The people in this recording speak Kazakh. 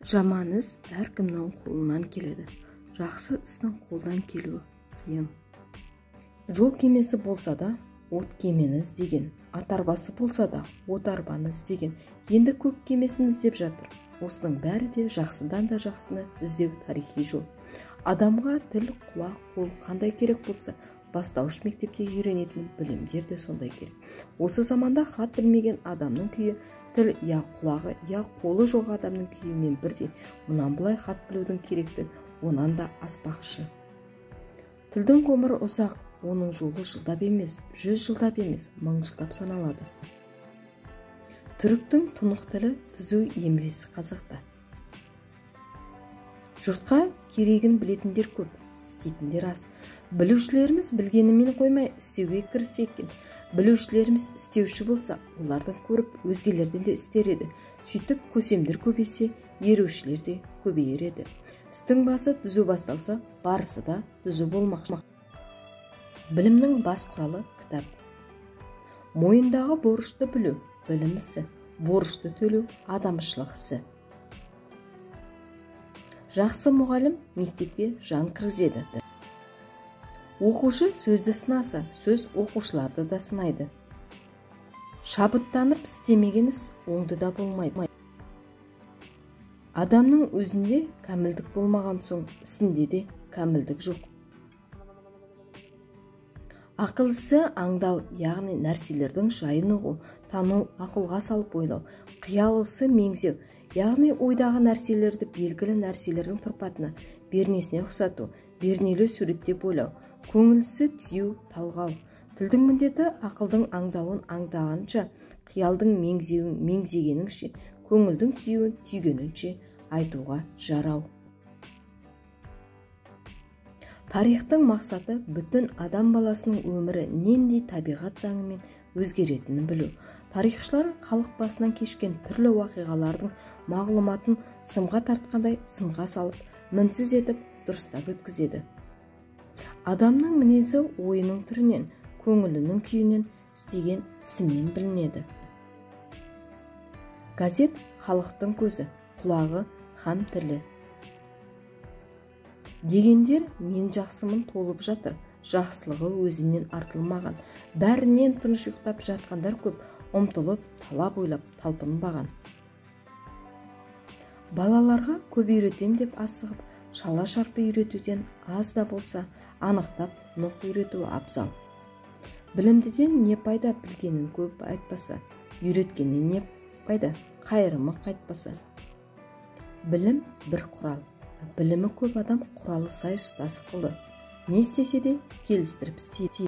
Жаман іс әркімнің қолынан келеді. Жақсы істің қолдан келуі қиын. Жол кемесі болса да, от кемені іздеген. Ат арбасы болса да, от арбаны іздеген. Енді көк кемесін іздеп жатыр. Осының бәрі де жақсыдан да жақсыны іздеу тарихи жол. Адамға тіл, құлақ, қол қандай керек болса, бастауыш мектепте үйренетін білімдер де сондай керек. Осы заманда хат білмеген адамның күйі тіл я құлағы, я қолы жоқ адамның күйімен бірдей. Мұнан былай хат білудің керекті, онан да аспақшы. Тілдің ғұмыры ұзақ, оның жолы жылдап емес, 100 жылдап емес, 1000 жылдап саналады. Түріктің тұнық тілі түзу емлесі қазақта. Жұртқа керегін білетіндер көп, істейтіндер аз. Білушілеріміз білгенімен қоймай істеуге кіріссе екен. Білушілеріміз істеуші болса, олардан көріп өзгелерден де істер еді. Сөйтіп көсемдер көбейсе, ерушілер де көбейер еді. Істің басы түзу басталса, барысы да түзу болмақ. Білімнің бас құралы кітап. Мойындағы борышты білу, білім ісі, борышты төлеу, адамшылық ісі. Жақсы мұғалім мектепке жан кіргізеді. Оқушы сөзді сынаса, сөз оқушыларды да сынайды. Шабыттанып істемеген іс оңды да болмайды. Адамның өзінде кәмілдік болмаған соң, ісінде де кәмілдік жоқ. Ақылысы аңдау, яғни нәрселердің жайын ұғу, тану, ақылға салып ойлау. Қиялысы меңзеу, яғни ойдағы нәрселерді белгілі нәрселердің тұрпатына, бернесіне ұқсату, бернелі суреттеп ойлау. Көңілсі түю, талғау. Тілдің міндеті ақылдың аңдауын аңдағанша, қиялдың меңзеуін меңзегеніңше, көңілдің түюін түйгенінше айтуға жарау. Тарихтың мақсаты бүтін адам баласының өмірі нендей табиғат заңымен өзгеретінін білу. Тарихшылар халық басынан кешкен түрлі уақиғалардың мағлұматын сымға тартқандай сымға салып, мінсіз етіп дұрыстап өткізеді. Адамның мінезі ойының түрінен, көңілінің күйінен, істеген ісінен білінеді. Газет халықтың көзі, құлағы һәм тілі. Дегендер мен жақсымын толып жатыр, жақсылығы өзінен артылмаған. Бәрінен тыныш ұйықтап жатқандар көп, ұмтылып, талап ойлап, талпынбаған. Балаларға көп үйретем деп асығып, шала шарпы үйретуден аз да болса, анықтап нұқ үйрету абзал. Білімдіден не пайда, білгенін көп айтпаса, үйреткеннен не пайда, қайырымы қайтпаса. Білім бір құрал. Білімі көп адам құралы сай ұстасы қылды. Не істесе де келістіріп істейді.